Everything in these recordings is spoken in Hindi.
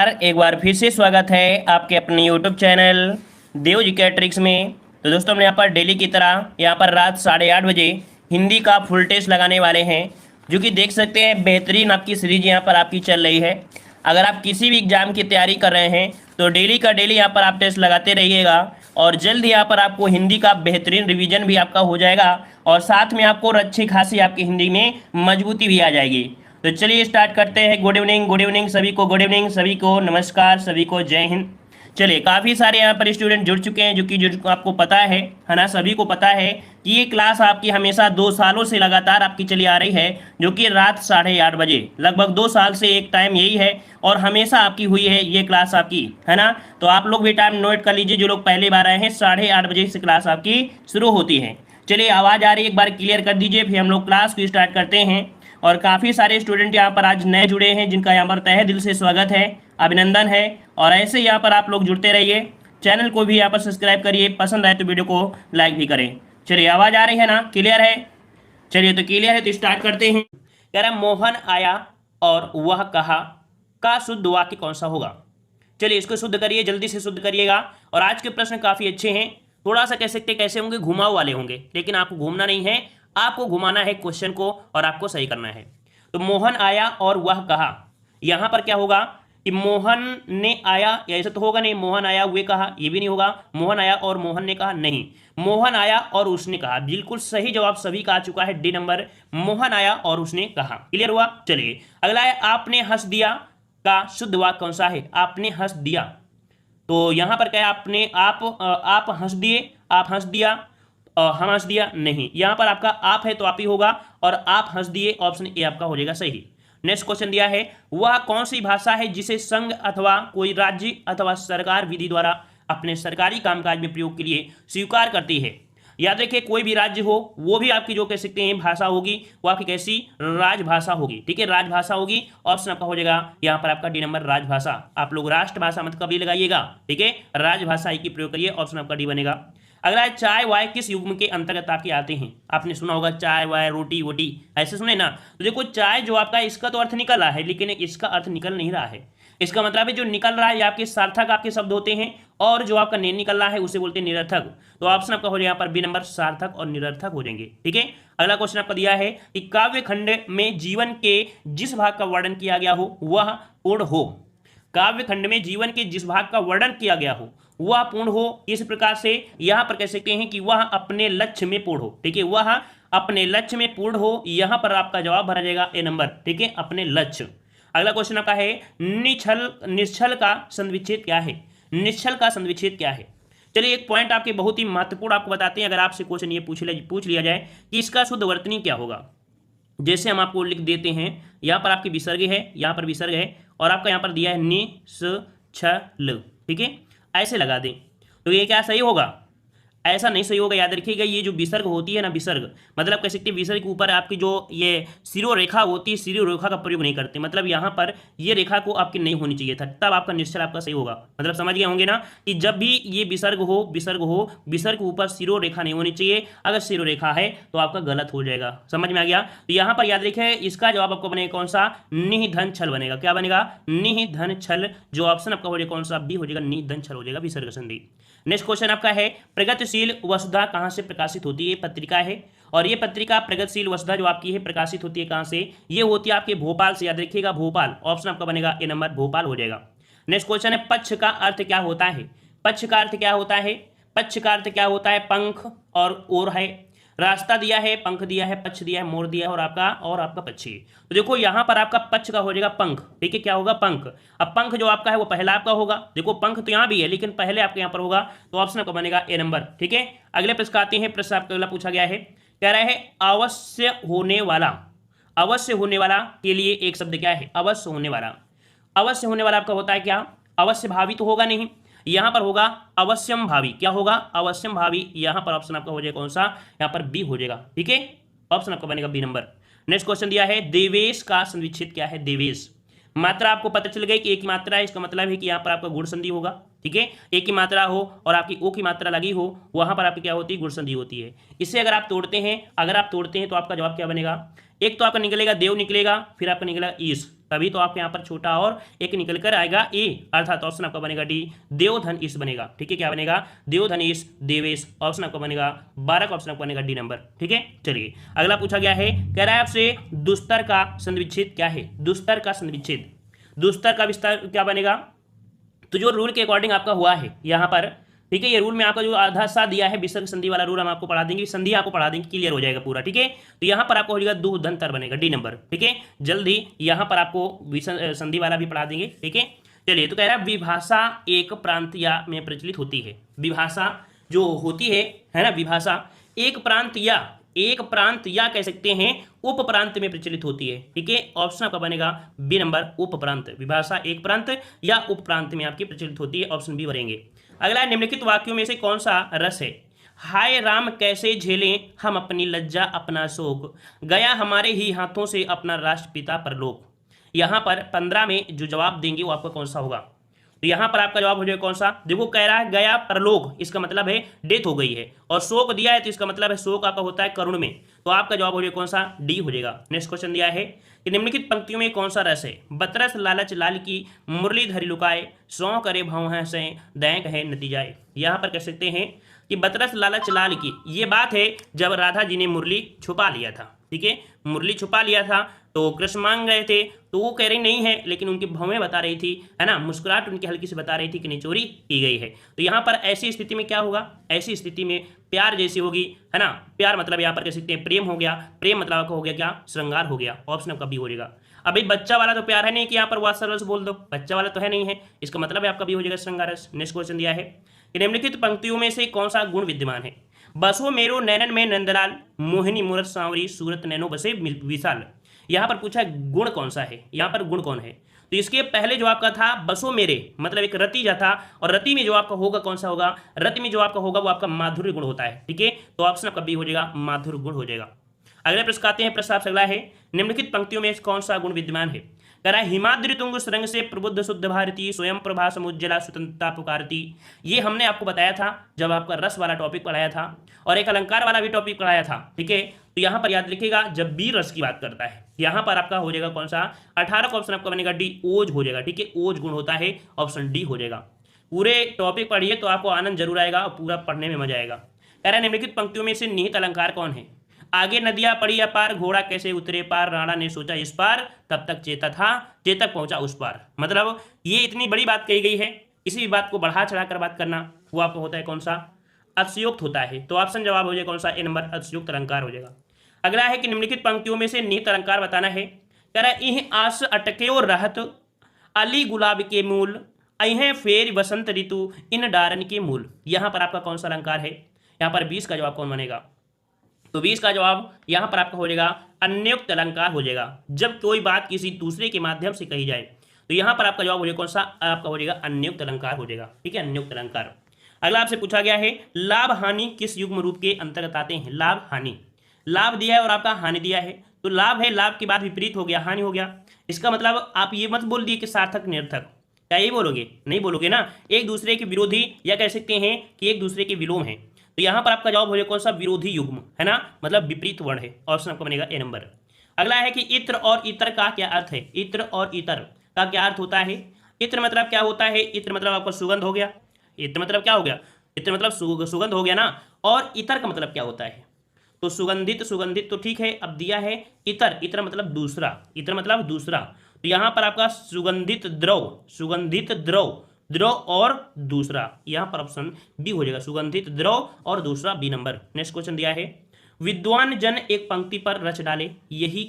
एक बार फिर से स्वागत है आपके अपने यूट्यूब चैनल देव जी कैट्रिक्स में। तो दोस्तों हम यहाँ पर डेली की तरह यहाँ पर रात 8:30 बजे हिंदी का फुल टेस्ट लगाने वाले हैं, जो कि देख सकते हैं बेहतरीन आपकी सीरीज यहाँ पर आपकी चल रही है। अगर आप किसी भी एग्जाम की तैयारी कर रहे हैं तो डेली का डेली यहाँ पर आप टेस्ट लगाते रहिएगा और जल्द ही यहाँ पर आपको हिंदी का बेहतरीन रिवीजन भी आपका हो जाएगा और साथ में आपको अच्छी खासी आपकी हिंदी में मजबूती भी आ जाएगी। तो चलिए स्टार्ट करते हैं। गुड इवनिंग सभी को, गुड इवनिंग सभी को, नमस्कार सभी को, जय हिंद। चलिए काफ़ी सारे यहाँ पर स्टूडेंट जुड़ चुके हैं, जो आपको पता है ना, सभी को पता है कि ये क्लास आपकी हमेशा 2 सालों से लगातार आपकी चली आ रही है, जो कि रात 8:30 बजे, लगभग 2 साल से एक टाइम यही है और हमेशा आपकी हुई है ये क्लास आपकी, है ना। तो आप लोग भी टाइम नोट कर लीजिए, जो लोग पहली बार आए हैं 8:30 बजे से क्लास आपकी शुरू होती है। चलिए आवाज़ आ रही है, एक बार क्लियर कर दीजिए, फिर हम लोग क्लास को स्टार्ट करते हैं। और काफ़ी सारे स्टूडेंट यहाँ पर आज नए जुड़े हैं, जिनका यहाँ पर तहे दिल से स्वागत है, अभिनंदन है। और ऐसे यहाँ पर आप लोग जुड़ते रहिए, चैनल को भी यहाँ पर सब्सक्राइब करिए, पसंद आए तो वीडियो को लाइक भी करें। चलिए आवाज़ आ रही है ना, क्लियर है? चलिए तो क्लियर है तो स्टार्ट करते हैं। कह रहा मोहन आया और वह कहा का शुद्ध वाक्य कौन सा होगा। चलिए इसको शुद्ध करिए, जल्दी से शुद्ध करिएगा। और आज के प्रश्न काफ़ी अच्छे हैं, थोड़ा सा कह सकते कैसे होंगे, घुमाव वाले होंगे, लेकिन आपको घूमना नहीं है, आपको घुमाना है क्वेश्चन को और आपको सही करना है। तो मोहन आया और वह कहा, यहां पर क्या होगा कि मोहन ने आया, ऐसा तो होगा नहीं, मोहन आया वे कहा, ये भी नहीं होगा। मोहन आया और मोहन ने कहा, नहीं, मोहन आया और उसने कहा। बिल्कुल सही जवाब सभी का आ चुका है, डी नंबर, मोहन आया और उसने कहा। क्लियर हुआ। चलिए अगला है आपने हंस दिया का शुद्ध वाक्य कौन सा है। आपने हंस दिया, तो यहां पर क्या है, आपने आप हंस दिए, आप हंस दिया, हम हंस दिया, नहीं, यहां पर आपका आप है तो आप ही होगा और आप हंस दिए, ऑप्शन ए आपका हो जाएगा सही। नेक्स्ट क्वेश्चन दिया है, वह कौन सी भाषा है जिसे संघ अथवा कोई राज्य अथवा सरकार विधि द्वारा अपने सरकारी कामकाज में प्रयोग के लिए स्वीकार करती है। याद रखिए कोई भी राज्य हो वो भी आपकी जो कह सकते हैं भाषा होगी, वो आपकी कैसी, राजभाषा होगी। ठीक है, राजभाषा होगी, ऑप्शन आपका हो जाएगा यहाँ पर आपका डी नंबर, राजभाषा। आप लोग राष्ट्रभाषा मत कभी लगाइएगा, ठीक है, राजभाषा की प्रयोग करिए, ऑप्शन आपका डी बनेगा। अगला है चाय वाय किस युग्म के अंतर्गत आपके आते हैं। आपने सुना होगा चाय वाय, रोटी वोटी, ऐसे सुने ना। तो देखो चाय जो आपका, इसका तो अर्थ निकल रहा है, लेकिन इसका अर्थ निकल नहीं रहा है। इसका मतलब है जो निकल रहा है ये आपके सार्थक आपके शब्द होते हैं, और जो आपका नहीं निकल रहा है उसे बोलते हैं निरर्थक। तो ऑप्शन आपका हो जाएगा यहाँ पर बी नंबर, सार्थक और निरर्थक हो जाएंगे। ठीक है, अगला क्वेश्चन आपका दिया है कि काव्य खंड में जीवन के जिस भाग का वर्णन किया गया हो वह पूर्ण हो। काव्य खंड में जीवन के जिस भाग का वर्णन किया गया हो वह पूर्ण हो, इस प्रकार से यहां पर कह सकते हैं कि वह अपने लक्ष्य में पूर्ण हो। ठीक है, वह अपने लक्ष्य में पूर्ण हो, यहां पर आपका जवाब भरा जाएगा ए नंबर। ठीक है, अपने लक्ष्य। अगला क्वेश्चन आपका है निश्चल का संविच्छेद क्या है। निश्चल का संविच्छेद क्या है। चलिए एक पॉइंट आपके बहुत ही महत्वपूर्ण आपको बताते हैं, अगर आपसे क्वेश्चन ये पूछ लिया जाए कि इसका शुद्ध वर्तनी क्या होगा। जैसे हम आपको लिख देते हैं, यहाँ पर आपकी विसर्ग है, यहाँ पर विसर्ग है, और आपका यहाँ पर दिया है निश्चल। ठीक है, ऐसे लगा दें तो ये क्या सही होगा, ऐसा नहीं सही होगा। याद रखिएगा ये जो विसर्ग होती है ना, विसर्ग मतलब कह सकते हैं विसर्ग के ऊपर आपकी जो ये सिरो रेखा होती है, सिरो रेखा का प्रयोग नहीं करते, मतलब यहाँ पर ये रेखा को आपकी नहीं होनी चाहिए था, तब आपका निश्चल आपका सही होगा। मतलब समझ गए होंगे ना कि जब भी ये विसर्ग हो, विसर्ग के ऊपर सिरो रेखा नहीं होनी चाहिए, अगर सिरो रेखा है तो आपका गलत हो जाएगा। समझ में आ गया। तो यहाँ पर याद रखिए इसका जवाब आपको बनेगा कौन सा, निधन छल बनेगा। क्या बनेगा, निधन छल। जो ऑप्शन आपका हो जाएगा कौन सा, बी हो जाएगा, निधन छल हो जाएगा, विसर्ग संधि। नेक्स्ट क्वेश्चन आपका है प्रगतिशील वसुधा कहां से प्रकाशित होती है। ये पत्रिका है और ये पत्रिका प्रगतिशील वसुधा जो आपकी है प्रकाशित होती है कहां से, ये होती है आपके भोपाल से। याद रखिएगा भोपाल, ऑप्शन आपका बनेगा ए नंबर, भोपाल हो जाएगा। नेक्स्ट क्वेश्चन है पक्ष का अर्थ क्या होता है। पक्ष का अर्थ क्या होता है, पक्ष का अर्थ क्या होता है, पंख और ओर है, रास्ता दिया है, पंख दिया है, पक्ष दिया है, मोर दिया है, और आपका पक्षी। तो देखो यहाँ पर आपका पक्ष का हो जाएगा पंख। ठीक है, क्या होगा, पंख। अब पंख जो आपका है वो पहला आपका होगा। देखो पंख तो यहाँ भी है लेकिन पहले आपके यहाँ पर होगा, तो ऑप्शन आपका बनेगा ए नंबर। ठीक है, अगले प्रश्न आते हैं। प्रश्न आपका अगला पूछा गया है, कह रहा है अवश्य होने वाला। अवश्य होने वाला के लिए एक शब्द क्या है, अवश्य होने वाला। अवश्य होने वाला आपका होता है क्या, अवश्य भावी तो होगा नहीं, यहां पर होगा अवश्यम भावी। क्या होगा, अवश्यम भावी। यहां पर ऑप्शन आपका हो जाएगा कौन सा, यहां पर बी हो जाएगा। ठीक है, ऑप्शन आपका बनेगा बी नंबर। नेक्स्ट क्वेश्चन दिया है देवेश का संविच्छेद क्या है। देवेश मात्रा आपको पता चल गई कि एक ही मात्रा है, इसका मतलब है कि यहाँ पर आपका गुण संधि होगा। ठीक है, एक ही मात्रा हो और आपकी ओ की मात्रा लगी हो, वहां पर आपकी क्या होती है, गुण संधि होती है। इसे अगर आप तोड़ते हैं तो आपका जवाब क्या बनेगा, एक तो आपका निकलेगा देव निकलेगा, फिर आपका निकलेगा ईश। तभी तो आपके यहाँ पर छोटा और एक निकल कर आएगा ए, अर्थात ऑप्शन आपका बनेगा डी, देवधन ईश बनेगा। ठीक है, क्या बनेगा? देवधनीश, देवेश। ऑप्शन आपका बनेगा 12 का ऑप्शन आपका बनेगा डी नंबर। ठीक है, चलिए अगला पूछा गया है, कह रहा है आपसे दुस्तर का संधिविच्छेद क्या है? दुस्तर का संधिविच्छेद, दुस्तर का विस्तार क्या बनेगा? तो जो रूल के अकॉर्डिंग आपका हुआ है यहाँ पर, ठीक है, ये रूल में आपका जो आधा सा दिया है विसर्ग संधि वाला रूल हम आपको पढ़ा देंगे, संधि आपको पढ़ा देंगे, क्लियर हो जाएगा पूरा। ठीक है, तो यहाँ पर आपको हो जाएगा दुधंतर बनेगा डी नंबर। ठीक है, जल्दी यहाँ पर आपको संधि वाला भी पढ़ा देंगे। ठीक है, चलिए तो कह रहा है विभाषा एक प्रांत या में प्रचलित होती है। विभाषा जो होती है ना, विभाषा एक प्रांत या कह सकते हैं उप प्रांत में प्रचलित होती है। ठीक है, ऑप्शन आपका बनेगा बी नंबर, उप प्रांत। विभाषा एक प्रांत या उप प्रांत में आपकी प्रचलित होती है, ऑप्शन बी भरेंगे। अगला निम्नलिखित वाक्यों में से कौन सा रस है? हाय राम कैसे झेलें हम अपनी लज्जा अपना शोक, गया हमारे ही हाथों से अपना राष्ट्रपिता परलोक। यहाँ पर 15 में जो जवाब देंगे वो आपका कौन सा होगा? तो यहाँ पर आपका जवाब हो जाएगा कौन सा? देखो कह रहा है गया परलोक, इसका मतलब है डेथ हो गई है, और शोक दिया है तो इसका मतलब है शोक आपका होता है करुण में, तो आपका जवाब हो जाएगा कौन सा? डी हो जाएगा। नेक्स्ट क्वेश्चन दिया है कि निम्नलिखित पंक्तियों में कौन सा रस है? बतरस लालच लाल की मुरली धरी लुकाए, सौ करे भव है से दैंक है नतीजाए। यहाँ पर कह सकते हैं कि बतरस लालच लाल की, ये बात है जब राधा जी ने मुरली छुपा लिया था। ठीक है, मुरली छुपा लिया था तो कृष्ण मांग रहे थे, तो वो कह रही नहीं है, लेकिन उनकी भवें बता रही थी, है ना, मुस्कुराहट उनकी हल्की से बता रही थी कि नहीं चोरी की गई है। तो यहाँ पर ऐसी स्थिति में क्या होगा? ऐसी स्थिति में प्यार जैसी होगी, है ना, प्यार मतलब यहाँ पर कह सकते हैं प्रेम हो गया, प्रेम मतलब आपका हो गया क्या? श्रृंगार हो गया। ऑप्शन आपका बी हो जाएगा। अभी बच्चा वाला तो प्यार है नहीं कि यहाँ पर वात्सल्य रस बोल दो, बच्चा वाला तो है नहीं है, इसका मतलब है आपका बी हो जाएगा श्रृंगार रस। नेक्स्ट क्वेश्चन दिया है कि निम्नलिखित पंक्तियों में से कौन सा गुण विद्यमान है? बसो मेरो नैनन में नंदलाल, मोहिनी मूरत सांवरी, सूरत नैनो बसे विशाल। यहाँ पर पूछा गुण कौन सा है? यहाँ पर गुण कौन है? तो इसके पहले जो आपका था बसो मेरे, मतलब एक रति जा था, और रति में जो आपका होगा कौन सा होगा? रति में जो आपका होगा वो आपका माधुर्य गुण होता है। ठीक है, तो ऑप्शन आपका बी हो जाएगा, माधुर्य गुण हो जाएगा। अगले प्रश्न आते हैं, प्रश्न आपसे अगला है, निम्नलिखित पंक्तियों में कौन सा गुण विद्यमान है? कह रहा है हिमाद्रि तुंग सुरंग से प्रबुद्ध शुद्ध भारती, स्वयं प्रभा समुज्जला स्वतंत्रता पुकारती। ये हमने आपको बताया था जब आपका रस वाला टॉपिक पढ़ाया था, और एक अलंकार वाला भी टॉपिक पढ़ाया था। ठीक है, तो यहाँ पर याद लिखिएगा जब बी रस की बात करता है, यहाँ पर आपका हो जाएगा कौन सा? 18 का ऑप्शन आपका बनेगा डी, ओज हो जाएगा। ठीक है, ओज गुण होता है, ऑप्शन डी हो जाएगा। पूरे टॉपिक पढ़िए तो आपको आनंद जरूर आएगा और पूरा पढ़ने में मजा आएगा। कह रहा है निम्नलिखित पंक्तियों में से निहित अलंकार कौन है? आगे नदियां पड़ी अपार, घोड़ा कैसे उतरे पार, राणा ने सोचा इस पार, तब तक चेता था, चेतक पहुंचा उस पार। मतलब ये इतनी बड़ी बात कही गई है, किसी भी बात को बढ़ा चढ़ा कर बात करना वो आपको होता है कौन सा? अतिशयोक्त होता है। तो ऑप्शन जवाब हो जाएगा कौन सा? ए नंबर, अतिशयोक्त अलंकार हो जाएगा। अगला है कि निम्नलिखित पंक्तियों में से निहित अलंकार बताना है। कह रहा है इह आस अटक्यो रहत, अली गुलाब के मूल, अह फेर वसंत ऋतु, इन डारन के मूल। यहाँ पर आपका कौन सा अलंकार है? यहाँ पर 20 का जवाब कौन बनेगा? तो 20 का जवाब यहाँ पर आपका हो जाएगा अन्योक्त अलंकार हो जाएगा। जब कोई बात किसी दूसरे के माध्यम से कही जाए तो यहाँ पर आपका जवाब हो जाएगा कौन सा? आपका हो जाएगा अन्योक्त अलंकार हो जाएगा। ठीक है, अन्योक्त अलंकार। अगला आपसे पूछा गया है लाभ हानि किस युग्म रूप के अंतर्गत आते हैं? लाभ हानि, लाभ दिया है और आपका हानि दिया है, तो लाभ है, लाभ के बाद विपरीत हो गया, हानि हो गया। इसका मतलब आप ये मत बोल दिए कि सार्थक निरर्थक, क्या ये बोलोगे? नहीं बोलोगे ना, एक दूसरे के विरोधी या कह सकते हैं कि एक दूसरे के विलोम है। तो यहाँ पर आपका जवाब हो जाएगा कौन सा? विरोधी युग्म, है ना, मतलब विपरीत वर्ण है। ऑप्शन आपका बनेगा ए नंबर। अगला है कि इत्र और इतर का क्या अर्थ है? इत्र और इतर का क्या अर्थ होता है? इत्र मतलब क्या होता है? इत्र मतलब आपका सुगंध हो गया। इत्र मतलब क्या हो गया? इत्र मतलब सुगंध हो गया ना। और इतर का मतलब क्या होता है? तो सुगंधित, सुगंधित तो ठीक है, अब दिया है इतर, इतर मतलब दूसरा, इतर मतलब दूसरा। तो यहाँ पर आपका सुगंधित द्रव, सुगंधित द्रव, द्रव और दूसरा, यहाँ पर ऑप्शन बी हो जाएगा, सुगंधित द्रव और दूसरा, बी नंबर। नेक्स्ट क्वेश्चन दिया है विद्वान जन एक पंक्ति पर रच डाले, यही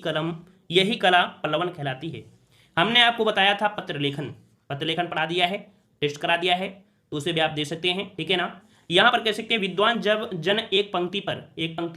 कला पल्लवन कहलाती है। हमने आपको बताया था पत्र लेखन, पत्र लेखन पढ़ा दिया है, टेस्ट करा दिया है, तो उसे भी आप दे सकते हैं। ठीक है ना, यहाँ पर कह सकते हैं विद्वान जब जन एक पंक्ति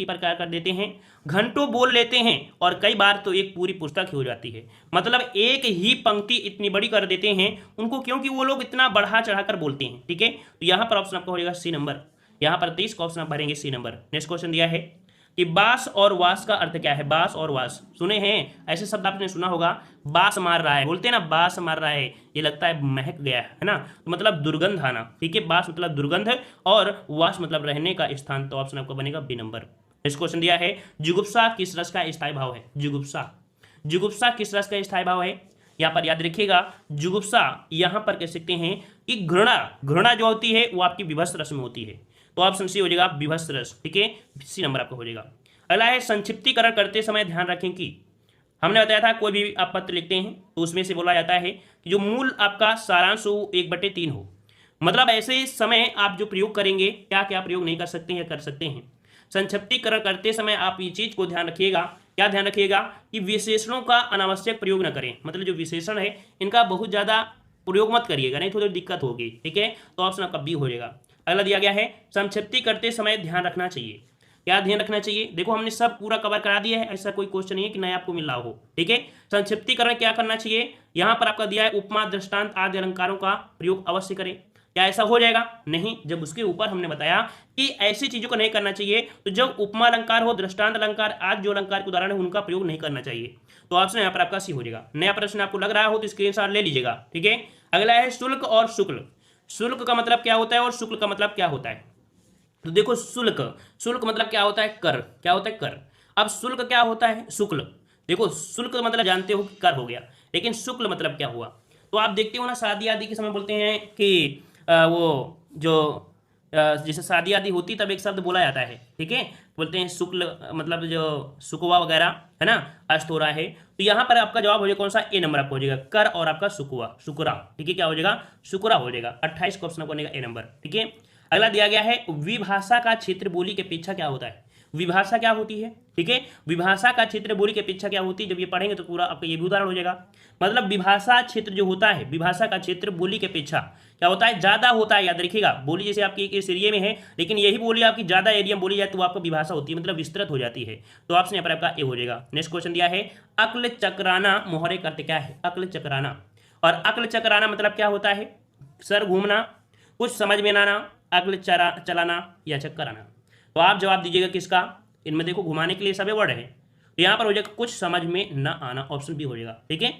पर क्या कर देते हैं? घंटों बोल लेते हैं, और कई बार तो एक पूरी पुस्तक ही हो जाती है। मतलब एक ही पंक्ति इतनी बड़ी कर देते हैं उनको, क्योंकि वो लोग इतना बढ़ा चढ़ा कर बोलते हैं। ठीक है, तो यहाँ पर ऑप्शन आपका हो जाएगा सी नंबर। यहाँ पर 23 का ऑप्शन आप भरेंगे सी नंबर। नेक्स्ट क्वेश्चन दिया है कि बास और वास का अर्थ क्या है? बास और वास सुने हैं, ऐसे शब्द आपने सुना होगा, बास मार रहा है, बोलते हैं ना, बास मार रहा है, ये लगता है महक गया है ना, तो मतलब दुर्गंध आना। ठीक है, बास मतलब दुर्गंध और वास मतलब रहने का स्थान, तो ऑप्शन आपका बनेगा बी नंबर। नेक्स्ट क्वेश्चन दिया है जुगुप्सा किस रस का स्थायी भाव है? जुगुप्सा, जुगुप्सा किस रस का स्थायी भाव है? यहाँ पर याद रखिएगा जुगुप्सा यहाँ पर कह सकते हैं कि घृणा, घृणा जो होती है वो आपकी विभत्स रस में होती है। तो ऑप्शन सी हो जाएगा विभत्स रस, ठीक है, सी नंबर आपका हो जाएगा। अगला है संक्षिप्तीकरण करते समय ध्यान रखें कि हमने बताया था कोई भी आप पत्र लिखते हैं तो उसमें से बोला जाता है कि जो मूल आपका सारांश हो 1/3 हो। मतलब ऐसे समय आप जो प्रयोग करेंगे क्या क्या प्रयोग नहीं कर सकते हैं, कर सकते हैं। संक्षिप्तीकरण करते समय आप ये चीज को ध्यान रखिएगा, क्या ध्यान रखिएगा कि विशेषणों का अनावश्यक प्रयोग न करें। मतलब जो विशेषण है इनका बहुत ज्यादा प्रयोग मत करिएगा, नहीं तो थोड़ी दिक्कत होगी, ठीक है। तो ऑप्शन आपका बी हो जाएगा। अगला दिया गया है संक्षिप्ती करते समय ध्यान रखना चाहिए, क्या ध्यान रखना चाहिए। देखो हमने सब पूरा कवर करा दिया है, ऐसा कोई क्वेश्चन नहीं है कि नया आपको मिल रहा हो, ठीक है। संक्षिप्तीकरण क्या करना चाहिए, यहाँ पर आपका दिया है उपमा दृष्टांत आदि अलंकारों का प्रयोग अवश्य करें। क्या ऐसा हो जाएगा, नहीं। जब उसके ऊपर हमने बताया कि ऐसी चीजों को नहीं करना चाहिए, तो जब उपमा अलंकार हो, दृष्टांत अलंकार आदि जो अलंकार के उदाहरण है उनका प्रयोग नहीं करना चाहिए। तो ऑप्शन यहाँ पर आपका सी हो जाएगा। नया प्रश्न आपको लग रहा हो तो स्क्रीनशॉट ले लीजिएगा, ठीक है। अगला है शुल्क और शुक्ल। शुल्क का मतलब क्या होता है और शुक्ल का मतलब क्या होता है। तो देखो शुल्क, शुल्क मतलब क्या होता है, कर, क्या होता है, कर। अब शुल्क क्या होता है, शुक्ल। देखो शुल्क मतलब जानते हो कि कर हो गया, लेकिन शुक्ल मतलब क्या हुआ। तो आप देखते हो ना शादी आदि के समय बोलते हैं कि वो जो जैसे शादी आदि होती तब एक शब्द बोला जाता है, ठीक है, बोलते हैं शुक्ल, मतलब जो सुकुवा वगैरह है ना, अस्त हो रहा है। तो यहाँ पर आपका जवाब हो जाएगा कौन सा, ए नंबर आपको हो जाएगा, कर और आपका सुकुवा, शुक्रा, ठीक है, क्या हो जाएगा, शुक्रा हो जाएगा। 28 का ऑप्शन बनेगा ए नंबर, ठीक है। अगला दिया गया है विभाषा का क्षेत्र बोली के अपेक्षा क्या होता है। विभाषा क्या होती है, ठीक है, विभाषा का क्षेत्र बोली की अपेक्षा क्या होती है। जब ये पढ़ेंगे तो पूरा आपका ये भी उदाहरण हो जाएगा। मतलब विभाषा क्षेत्र जो होता है, विभाषा का क्षेत्र बोली की अपेक्षा क्या होता है, ज्यादा होता है। याद रखिएगा बोली जैसे आपकी इस एरिया में है, लेकिन यही बोली आपकी ज्यादा एरिया में बोली जाए तो वो आपको विभाषा होती है, मतलब विस्तृत हो जाती है। तो ऑप्शन यहाँ पर आपका ए हो जाएगा। नेक्स्ट क्वेश्चन दिया है अक्ल चक्राना मोहरे का अर्थ क्या है। अक्ल चक्राना, और अक्ल चक्राना मतलब क्या होता है, सर घूमना, कुछ समझ में ना आना, अक्ल चलाना या चक्कर आना। तो आप जवाब दीजिएगा किसका, इनमें देखो घुमाने के लिए सभी वर्ड है। तो यहाँ पर हो जाएगा कुछ समझ में न आना, ऑप्शन बी हो जाएगा, ठीक है।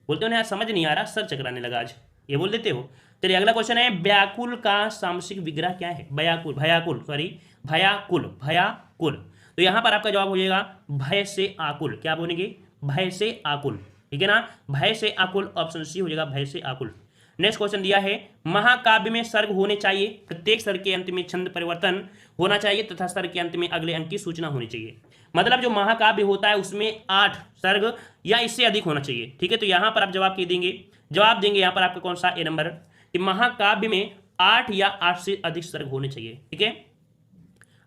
बोलते हो ना यार समझ नहीं आ रहा, सर चकराने लगा आज, ये बोल देते हो। चलिए अगला क्वेश्चन है व्याकुल का सामसिक विग्रह क्या है। भयाकुल, भयाकुल सॉरी, भयाकुल, भयाकुल। तो यहाँ पर आपका जवाब हो जाएगा भय से आकुल, क्या बोलेंगे, भय से आकुल, ठीक है ना, भय से आकुल, ऑप्शन सी हो जाएगा, भय से आकुल। नेक्स्ट क्वेश्चन दिया है महाकाव्य में सर्ग होने चाहिए, प्रत्येक सर्ग के अंत में छंद परिवर्तन होना चाहिए तथा सर्ग के अंत में अगले अंक की सूचना होनी चाहिए। मतलब जो महाकाव्य होता है उसमें 8 सर्ग या इससे अधिक होना चाहिए, ठीक है। तो यहाँ पर आप जवाब देंगे, जवाब देंगे यहाँ पर आपका कौन सा, ए नंबर, कि महाकाव्य में 8 या 8 से अधिक सर्ग होने चाहिए, ठीक है।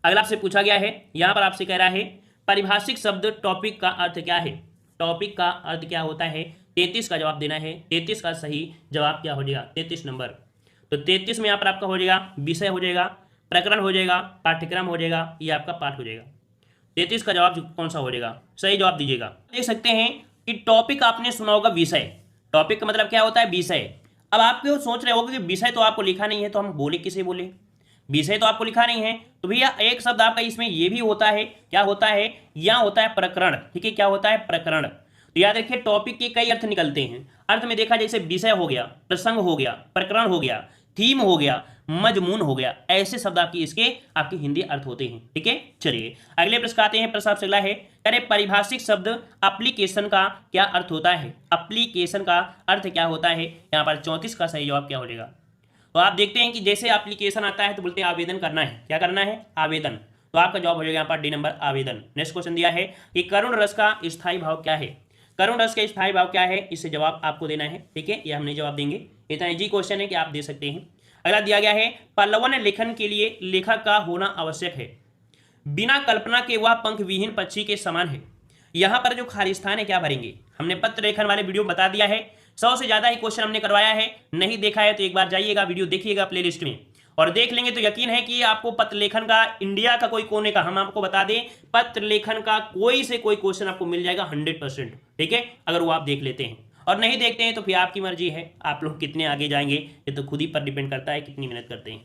अगला आपसे पूछा गया है, यहाँ पर आपसे कह रहा है पारिभाषिक शब्द टॉपिक का अर्थ क्या है। टॉपिक का अर्थ क्या होता है, 33 का जवाब देना है। 33 का सही जवाब क्या हो जाएगा, 33 नंबर। तो 33 में यहाँ पर आपका हो जाएगा विषय हो जाएगा, प्रकरण हो जाएगा, पाठ्यक्रम हो जाएगा, ये आपका पाठ हो जाएगा। 33 का जवाब कौन सा हो जाएगा, सही जवाब दीजिएगा। देख सकते हैं कि टॉपिक आपने सुना होगा विषय, टॉपिक का मतलब क्या होता है, विषय। अब आप क्यों सोच रहे होगे कि विषय तो आपको लिखा नहीं है तो हम बोले किसे बोले, विषय तो आपको लिखा नहीं है। तो भैया एक शब्द आपका इसमें ये भी होता है, क्या होता है, यहाँ होता है प्रकरण, ठीक है, क्या होता है, प्रकरण। तो याद रखिए टॉपिक के कई अर्थ निकलते हैं। अर्थ में देखा जैसे विषय हो गया, प्रसंग हो गया, प्रकरण हो गया, थीम हो गया, मजमून हो गया, ऐसे शब्द आपके हिंदी अर्थ होते हैं, ठीक है। चलिए अगले प्रश्न आते हैं। प्रश्न आपसे अगला है, अरे पारिभाषिक शब्द एप्लीकेशन का क्या अर्थ होता है। एप्लीकेशन का अर्थ क्या होता है, यहाँ पर 34 का सही जवाब क्या हो जाएगा। तो आप देखते हैं कि जैसे एप्लीकेशन आता है तो बोलते हैं आवेदन करना है, क्या करना है, आवेदन। तो आपका जवाब हो जाएगा यहाँ पर डी नंबर, आवेदन। नेक्स्ट क्वेश्चन दिया है कि करुण रस का स्थायी भाव क्या है। करुण रस का स्थायी भाव क्या है, इससे जवाब आपको देना है, ठीक है, ये हम नहीं जवाब देंगे, इतना इजी क्वेश्चन है कि आप दे सकते हैं। अगला दिया गया है पल्लवन लेखन के लिए लेखक का होना आवश्यक है, बिना कल्पना के वह पंख विहीन पक्षी के समान है। यहाँ पर जो खाली स्थान है क्या भरेंगे, हमने पत्र लेखन वाले वीडियो बता दिया है, 100 से ज्यादा ही क्वेश्चन हमने करवाया है। नहीं देखा है तो एक बार जाइएगा वीडियो देखिएगा प्लेलिस्ट में, और देख लेंगे तो यकीन है कि आपको पत्र लेखन का इंडिया का कोई कोने का, हम आपको बता दें पत्र लेखन का कोई से कोई क्वेश्चन आपको मिल जाएगा 100%, ठीक है, अगर वो आप देख लेते हैं। और नहीं देखते हैं तो फिर आपकी मर्जी है, आप लोग कितने आगे जाएंगे ये तो खुद ही पर डिपेंड करता है कितनी मेहनत करते हैं।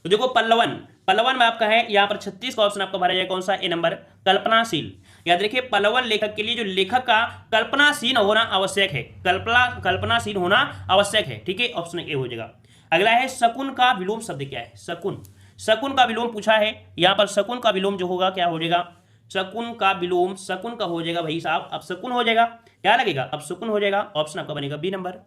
तो देखो पल्लवन, पल्लवन में आपका है यहाँ पर 36 का ऑप्शन आपका भरा जाएगा कौन सा, ए नंबर, कल्पनाशील। याद रखिए पल्लवन लेखक के लिए जो लेखक का कल्पनाशील होना आवश्यक है, कल्पनाशील होना आवश्यक है, ठीक है, ऑप्शन ए हो जाएगा। अगला है शकुन का विलोम शब्द क्या है। शकुन, शकुन का विलोम पूछा है, यहाँ पर शकुन का विलोम जो होगा क्या हो जाएगा, शकुन का विलोम शकुन का हो जाएगा भाई साहब, अब शकुन हो जाएगा, क्या लगेगा, अब शकुन हो जाएगा। ऑप्शन आपका बनेगा बी नंबर।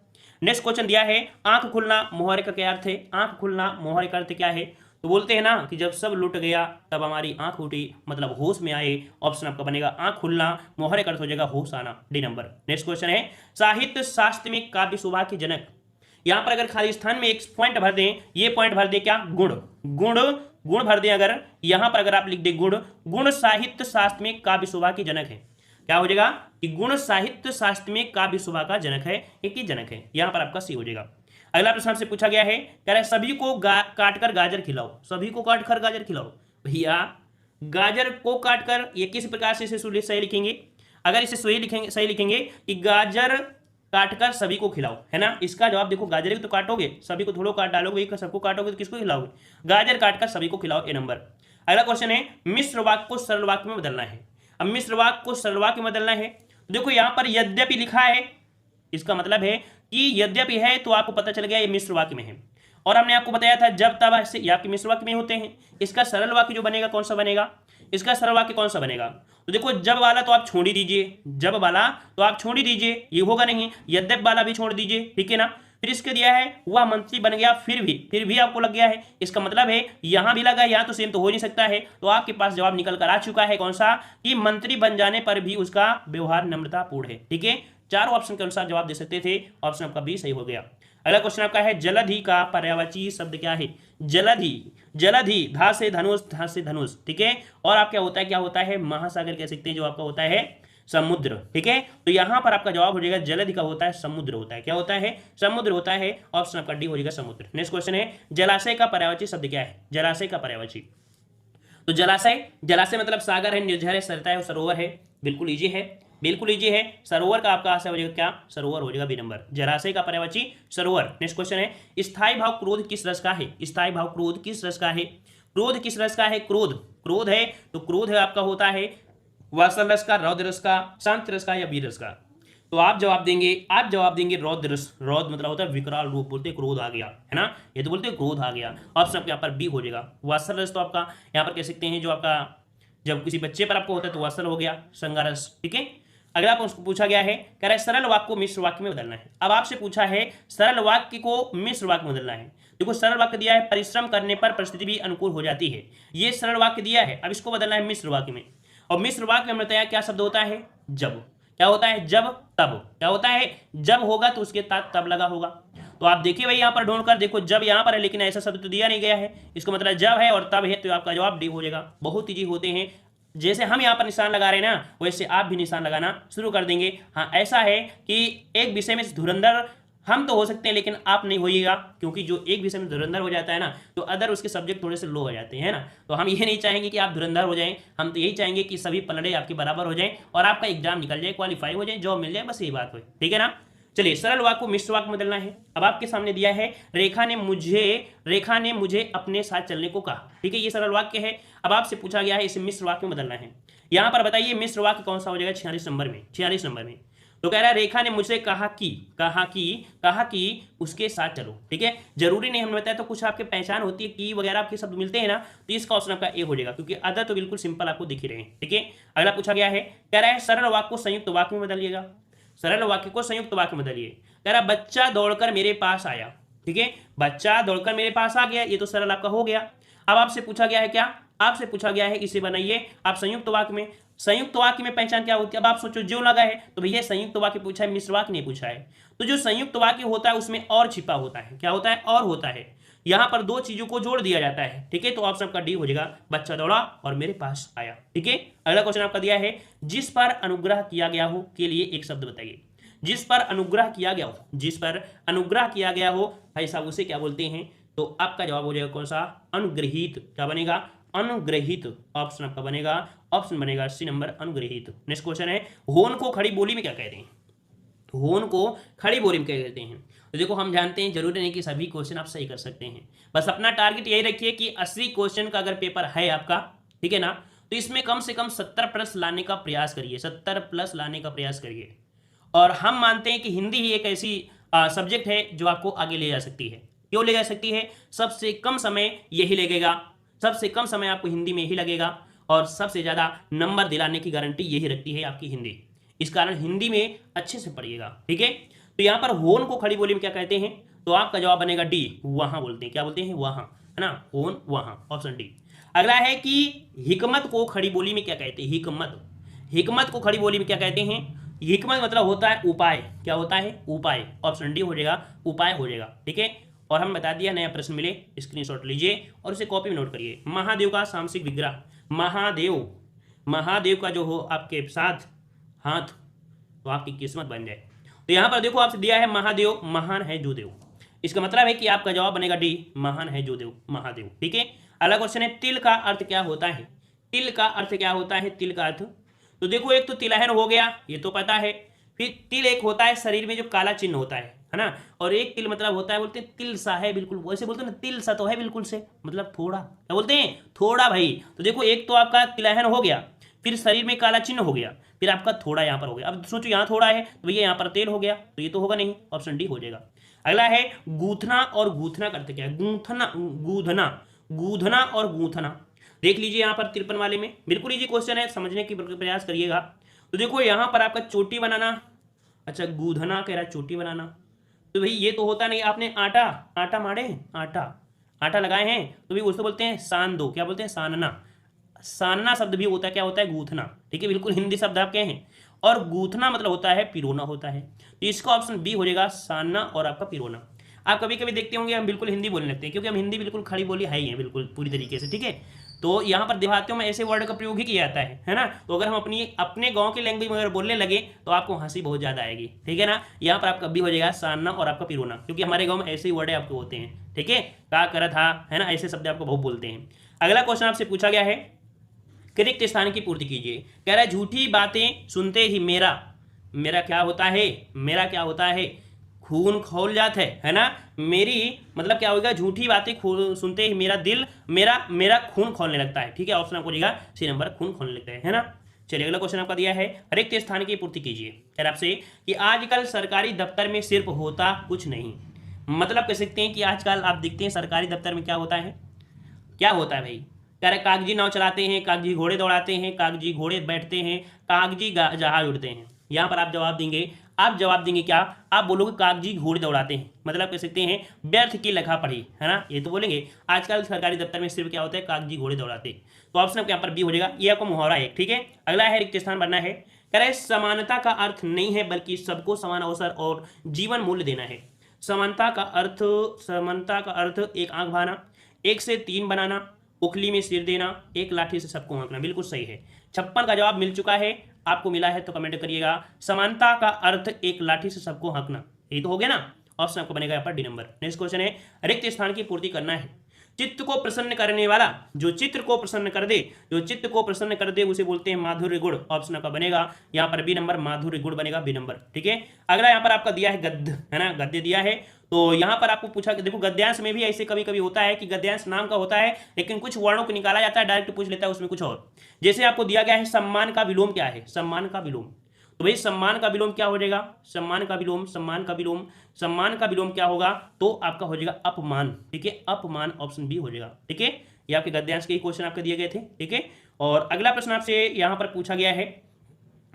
नेक्स्ट क्वेश्चन दिया है, आंख खुलना मोहरे का क्या अर्थ है, आंख खुलना मोहरे का अर्थ क्या है, तो बोलते हैं ना कि जब सब लुट गया तब हमारी आंख उठी, मतलब होश में आए। ऑप्शन आपका बनेगा आंख खुलना मोहरे का अर्थ हो जाएगा होश आना, डी नंबर। नेक्स्ट क्वेश्चन है, साहित्य शास्त्र में काव्य शोभा के जनक, यहां पर अगर खाली स्थान में एक पॉइंट भर दें, ये पॉइंट भर दें क्या, गुण, गुण, गुण भर दें अगर, यहां पर अगर आप लिख दें गुण, गुण साहित्य शास्त्र में काव्य शोभा के जनक है, क्या हो जाएगा कि गुण साहित्य शास्त्र में काव्य शोभा का जनक है, एक ही जनक है, यहां पर आपका सी हो जाएगा। अगला प्रश्न आपसे पूछा गया है, कह रहा है सभी को काटकर गाजर खिलाओ, सभी को काटकर गाजर खिलाओ। भैया गाजर को काटकर ये किस प्रकार से इसे सही लिखेंगे, अगर इसे सही लिखेंगे कि गाजर काटकर सभी को खिलाओ, है ना, इसका जवाब देखो, गाजर तो काटोगे, सभी को थोड़ा काट डालोगे, सबको काटोगे तो किसको खिलाओगे, गाजर काटकर सभी को खिलाओ, ए नंबर। अगला क्वेश्चन है, मिश्र वाक्य को सरल वाक्य में बदलना है। अब मिश्र वाक्य को सरल वाक्य में बदलना है, तो देखो यहां पर यद्यपि लिखा है, इसका मतलब है कि यद्यपि है, तो आपको पता चल गया ये मिश्र वाक्य में है, और हमने आपको बताया था जब तब ऐसे ये आपके मिश्र वाक्य में होते हैं। इसका सरल वाक्य जो बनेगा कौन सा बनेगा, इसका सरल वाक्य कौन सा बनेगा, तो देखो जब वाला तो आप छोड़ ही दीजिए, जब वाला तो आप छोड़ ही दीजिए, ये होगा नहीं, यद्यप वाला भी छोड़ दीजिए, ठीक है ना। फिर इसके दिया है वह मंत्री बन गया, फिर भी आपको लग गया है, इसका मतलब है यहां भी लगा, यहां तो सेम तो हो नहीं सकता है, तो आपके पास जवाब निकल कर आ चुका है कौन सा, कि मंत्री बन जाने पर भी उसका व्यवहार नम्रतापूर्ण है, ठीक है। चारों ऑप्शन के अनुसार जवाब दे सकते थे, ऑप्शन आपका बी सही हो गया। अगला क्वेश्चन आपका है, जलधि का पर्यायवाची शब्द क्या है, जलधि, जलधि धा से धनुष, धा से धनुष, ठीक है, और आप क्या होता है महासागर कह सकते हैं, जो आपका होता है समुद्र, ठीक है। तो यहां पर आपका जवाब हो जाएगा जलधि का होता है समुद्र होता है, क्या होता है, समुद्र होता है, ऑप्शन आपका डी हो जाएगा समुद्र। नेक्स्ट क्वेश्चन है, जलाशय का पर्यायवाची शब्द क्या है, जलाशय का पर्यायवाची, तो जलाशय, जलाशय मतलब सागर है, निर्झर है, सरता है और सरोवर है, बिल्कुल इजी है, बिल्कुल इजी है। सरोवर का आपका आंसर हो जाएगा क्या, सरोवर हो जाएगा बी नंबर, जलाशय का पर्यायवाची सरोवर। नेक्स्ट क्वेश्चन है, स्थायी भाव क्रोध किस रस का है, स्थायी भाव क्रोध किस रस का है, क्रोध किस रस का है, क्रोध, क्रोध है तो क्रोध है आपका होता है वात्सल रस का, रौद्र रस का, शांत रस का या वीर रस का, तो आप जवाब देंगे रौद्र रस, रौद्र मतलब होता है विकराल रूप, बोलते हैं क्रोध आ गया, है ना, ये तो बोलते हैं क्रोध आ गया, ऑप्शन आपके यहाँ पर बी हो जाएगा। वात्सल रस तो आपका यहाँ पर कह सकते हैं जो आपका जब किसी बच्चे पर आपको होता है तो वात्सल हो गया, श्रृंगारस, ठीक है। अगला आपको पूछा गया है, कह रहा है सरल वाक्य को मिश्र वाक्य में बदलना है। अब आपसे पूछा है सरल वाक्य को मिश्र वाक्य में बदलना है, देखो सरल वाक्य दिया है, परिश्रम करने पर परिस्थिति भी अनुकूल हो जाती है, ये सरल वाक्य दिया है, अब इसको बदलना है मिश्र वाक्य में, और मिश्र वाक्य में बताया क्या शब्द होता है, जब, क्या होता है, जब तब, क्या होता है, जब होगा तो उसके साथ तब लगा होगा, तो आप देखिए भाई यहाँ पर ढूंढ कर देखो, जब यहाँ पर है लेकिन ऐसा शब्द तो दिया नहीं गया है, इसका मतलब जब है और तब है, तो आपका जवाब डी हो जाएगा। बहुत ईजी होते हैं, जैसे हम यहाँ पर निशान लगा रहे हैं ना, वैसे आप भी निशान लगाना शुरू कर देंगे। हाँ ऐसा है कि एक विषय में धुरंधर हम तो हो सकते हैं लेकिन आप नहीं होइएगा, क्योंकि जो एक विषय में धुरंधर हो जाता है ना, तो अदर उसके सब्जेक्ट थोड़े से लो हो जाते हैं ना, तो हम ये नहीं चाहेंगे कि आप धुरंधर हो जाएं, हम तो यही चाहेंगे कि सभी पलड़े आपके बराबर हो जाएं और आपका एग्जाम निकल जाए, क्वालिफाई हो जाए, जॉब मिल जाए, बस यही बात हो, ठीक है ना। चलिए सरल वाक्य को मिश्र वाक्य में बदलना है। अब आपके सामने दिया है, रेखा ने मुझे अपने साथ चलने को कहा, ठीक है, ये सरल वाक्य है। अब आपसे पूछा गया है इसे मिश्र वाक्य में बदलना है, यहां पर बताइए मिश्र वाक्य कौन सा हो जाएगा, 46 नंबर में, 46 नंबर में। तो कह रहा है रेखा ने मुझसे कहा कि उसके साथ चलो, ठीक है, जरूरी नहीं हमने बताया, तो कुछ आपके पहचान होती है की वगैरह आपके शब्द मिलते हैं ना, तो इसका ऑप्शन आपका ए हो जाएगा, क्योंकि अदर तो बिल्कुल सिंपल आपको दिख ही रहे हैं, ठीक है। अगला पूछा गया है, कह रहा है सरल वाक्य को संयुक्त वाक्य में बदलिएगा, सरल वाक्य को संयुक्त वाक्य में बदलिए। कह रहा बच्चा दौड़कर मेरे पास आया, ठीक है, बच्चा दौड़कर मेरे पास आ गया, ये तो सरल आपका हो गया। अब आपसे पूछा गया है क्या, आपसे पूछा गया है इसे बनाइए आप संयुक्त वाक्य में। संयुक्त वाक्य में पहचान क्या होती है, अब आप सोचो जो लगा है, तो भैया संयुक्त वाक्य पूछा है, मिश्र वाक्य नहीं पूछा है, तो जो संयुक्त वाक्य होता है उसमें और छिपा होता है, क्या होता है, और होता है, यहां पर दो चीजों को जोड़ दिया जाता है, ठीक है, तो ऑप्शन आपका डी हो जाएगा, बच्चा दौड़ा और मेरे पास आया, ठीक है। अगला क्वेश्चन आपका दिया है, जिस पर अनुग्रह किया गया हो के लिए एक शब्द बताइए, जिस पर अनुग्रह किया गया हो, जिस पर अनुग्रह किया गया हो भाई साहब उसे क्या बोलते हैं, तो आपका जवाब हो जाएगा कौन सा, अनुग्रहित, क्या बनेगा, अनुग्रहित, ऑप्शन आपका बनेगा, ऑप्शन बनेगा सी नंबर, अनुग्रहित। नेक्स्ट क्वेश्चन है, होन को खड़ी बोली में क्या कहते हैं, होन को खड़ी बोली में क्या कहते हैं, तो देखो हम जानते हैं जरूरी नहीं कि सभी क्वेश्चन आप सही कर सकते हैं, बस अपना टारगेट यही रखिए कि 80 क्वेश्चन का अगर पेपर है आपका, ठीक है ना, तो इसमें कम से कम 70 प्लस लाने का प्रयास करिए, 70 प्लस लाने का प्रयास करिए, और हम मानते हैं कि हिंदी ही एक ऐसी सब्जेक्ट है जो आपको आगे ले जा सकती है। क्यों ले जा सकती है, सबसे कम समय यही लगेगा, सबसे कम समय आपको हिंदी में ही लगेगा, और सबसे ज़्यादा नंबर दिलाने की गारंटी यही रखती है आपकी हिंदी। इस कारण हिंदी में अच्छे से पढ़िएगा, ठीक है। तो यहाँ पर होन को खड़ी बोली में क्या कहते हैं, तो आपका जवाब बनेगा डी, वहाँ बोलते हैं। क्या बोलते हैं, वहाँ, है ना, होन वहाँ, ऑप्शन डी। अगला है कि हिकमत को खड़ी बोली में क्या कहते हैं, हिकमत, हिकमत को खड़ी बोली में क्या कहते हैं। हिकमत मतलब होता है उपाय, क्या होता है, उपाय, ऑप्शन डी हो जाएगा, उपाय हो जाएगा, ठीक है। और हम बता दिया, नया प्रश्न मिले स्क्रीनशॉट लीजिए और उसे कॉपी में नोट करिए। महादेव का सामसिक विग्रह, महादेव, महादेव का जो हो आपके साथ हाथ, तो आपकी किस्मत बन जाए। तो यहाँ पर देखो आपसे दिया है महादेव, महान है जो देव, इसका मतलब है कि आपका जवाब बनेगा डी, महान है जो देव, महादेव, ठीक है। अगला क्वेश्चन है तिल का अर्थ क्या होता है, तिल का अर्थ क्या होता है, तिल का अर्थ, तो देखो एक तो तिलहन हो गया, ये तो पता है। फिर तिल एक होता है शरीर में जो काला चिन्ह होता है ना, और एक तिल मतलब होता है, बोलते हैं तिल सा है, बिल्कुल वैसे बोलते हैं ना, तिल सा तो है बिल्कुल से, मतलब थोड़ा, क्या बोलते हैं, थोड़ा भाई। तो देखो एक तो आपका तिलहन हो गया, फिर शरीर में काला चिन्ह हो गया, फिर आपका थोड़ा यहाँ पर हो गया। अब सोचो यहाँ थोड़ा है तो भैया यहाँ पर तेल हो गया, तो ये तो होगा नहीं, ऑप्शन डी हो जाएगा। अगला है गूथना और गूथना करते क्या है, गूथना, गूधना, गूधना और गूथना। देख लीजिए यहाँ पर 53 वाले में, बिल्कुल इजी क्वेश्चन है, समझने की प्रयास करिएगा। तो देखो यहाँ पर आपका चोटी बनाना, अच्छा गूधना कह रहा है चोटी बनाना, तो भाई ये तो होता नहीं, आपने आटा, आटा मारे, आटा, आटा लगाए हैं, तो भी उसको बोलते हैं सान दो, क्या बोलते हैं, सानना, सानना शब्द भी होता है, क्या होता है, गूथना, ठीक है, बिल्कुल हिंदी शब्द आपके हैं। और गूथना मतलब होता है पिरोना होता है, तो इसका ऑप्शन बी हो जाएगा, सानना और आपका पिरोना। आप कभी कभी देखते होंगे हम बिल्कुल हिंदी बोलने लगते हैं, क्योंकि हम हिंदी बिल्कुल खड़ी बोली है ही है बिल्कुल पूरी तरीके से, ठीक है। तो यहाँ पर देहातियों में ऐसे वर्ड का प्रयोग ही किया जाता है ना। तो अगर हम अपने गांव की लैंग्वेज में अगर बोलने लगे तो आपको हंसी बहुत ज़्यादा आएगी, ठीक है ना। यहाँ पर आपका बी हो जाएगा, सानना और आपका पिरोना, क्योंकि हमारे गाँव में ऐसे ही वर्ड आपके होते हैं, ठीक है, का करा था, है ना, ऐसे शब्द आपको बहुत बोलते हैं। अगला क्वेश्चन आपसे पूछा गया है, रिक्त स्थान की पूर्ति कीजिए। कह रहा है झूठी बातें सुनते ही मेरा, मेरा क्या होता है, मेरा क्या होता है, खून खौल जाता है ना, मेरी मतलब क्या होगा, झूठी बातें सुनते ही मेरा दिल, मेरा खून खोलने लगता है, ठीक है, ऑप्शन आपको दिएगा सी नंबर, खून खोलने लगता है ना। चलिए अगला क्वेश्चन आपका दिया है, रिक्त स्थान की पूर्ति कीजिए। कह रहा आपसे कि आजकल सरकारी दफ्तर में सिर्फ होता कुछ नहीं, मतलब कह सकते हैं कि आजकल आप देखते हैं सरकारी दफ्तर में क्या होता है, क्या होता है भाई, कह रहे कागजी नाव चलाते हैं, कागजी घोड़े दौड़ाते हैं, कागजी घोड़े बैठते हैं, कागजी जहाज उड़ते हैं। यहाँ पर आप जवाब देंगे, आप जवाब देंगे क्या, आप बोलोगे कागजी घोड़े दौड़ाते हैं, मतलब कह सकते हैं व्यर्थ की लिखा पढ़ी, है ना, ये तो बोलेंगे। आजकल सरकारी दफ्तर में सिर्फ क्या होता है, कागजी घोड़े दौड़ाते, तो ऑप्शन आपके यहाँ पर बी हो जाएगा, ये आपको मुहावरा है, ठीक है। अगला है रिक्त स्थान बनना है, कह रहे समानता का अर्थ नहीं है बल्कि सबको समान अवसर और जीवन मूल्य देना है। समानता का अर्थ, समानता का अर्थ एक आंख बहाना, 1 से 3 बनाना, उखली में सिर देना, एक लाठी से सबको हाँकना, बिल्कुल सही है। 56 का जवाब मिल चुका है, आपको मिला है तो कमेंट करिएगा। समानता का अर्थ एक लाठी से सबको हाँकना, ये तो हो गया ना, ऑप्शन आपको बनेगा यहाँ पर डी नंबर। नेक्स्ट क्वेश्चन है, रिक्त स्थान की पूर्ति करना है। चित्त को प्रसन्न करने वाला, जो चित्र को प्रसन्न कर दे, जो चित्त को प्रसन्न कर दे उसे बोलते हैं माधुर्य गुण, ऑप्शन आपका बनेगा यहाँ पर बी नंबर, माधुर्य गुण बनेगा बी नंबर, ठीक है। अगला यहाँ पर आपका दिया है गद्य, है ना, गद्य दिया है, तो यहाँ पर आपको पूछा, देखो गद्यांश में भी ऐसे कभी कभी होता है कि गद्यांश नाम का होता है लेकिन कुछ वर्णों को निकाला जाता है, डायरेक्ट पूछ लेता है उसमें कुछ और। जैसे आपको दिया गया है सम्मान का विलोम क्या है, सम्मान का विलोम, तो भाई सम्मान का विलोम क्या हो जाएगा, सम्मान का विलोम, सम्मान का विलोम, सम्मान का विलोम क्या होगा, तो आपका हो जाएगा अपमान, ठीक है, अपमान, ऑप्शन बी हो जाएगा, ठीक है। ये आपके गद्यांश के ही क्वेश्चन आपके दिए गए थे, ठीक है। और अगला प्रश्न आपसे यहाँ पर पूछा गया है,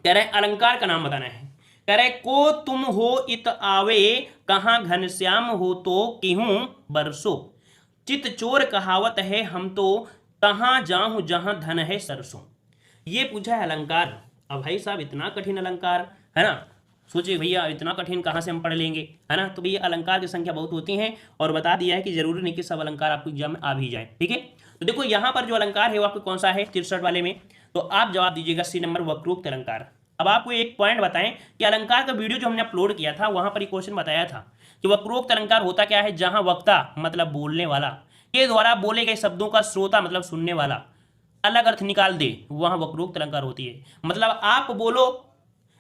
कह रहे अलंकार का नाम बताना है। कह रहे को तुम हो इत आवे, कहाँ घनश्याम हो तो किहूं बरसो, चित चोर कहावत है हम तो, कहाँ जाऊं जहां धन है सरसों। ये पूछा है अलंकार। अब भाई साहब इतना कठिन अलंकार, है ना, सोचिए भैया इतना कठिन कहाँ से हम पढ़ लेंगे, है ना। तो भैया अलंकार की संख्या बहुत होती है और बता दिया है कि जरूरी नहीं कि सब अलंकार आपको एग्जाम में आ भी जाए, ठीक है। तो देखो यहाँ पर जो अलंकार है वो आपको कौन सा है 63 वाले में, तो आप जवाब दीजिएगा सी नंबर, वक्रोक्त अलंकार। अब आपको एक पॉइंट बताएं कि अलंकार का वीडियो जो हमने अपलोड किया था वहां पर एक क्वेश्चन बताया था कि वक्रोक्त अलंकार होता क्या है, जहां वक्ता मतलब बोलने वाला के द्वारा बोले गए शब्दों का श्रोता मतलब सुनने वाला अलग अर्थ निकाल दे, वहां वक्रोक्त अलंकार होती है। मतलब आप बोलो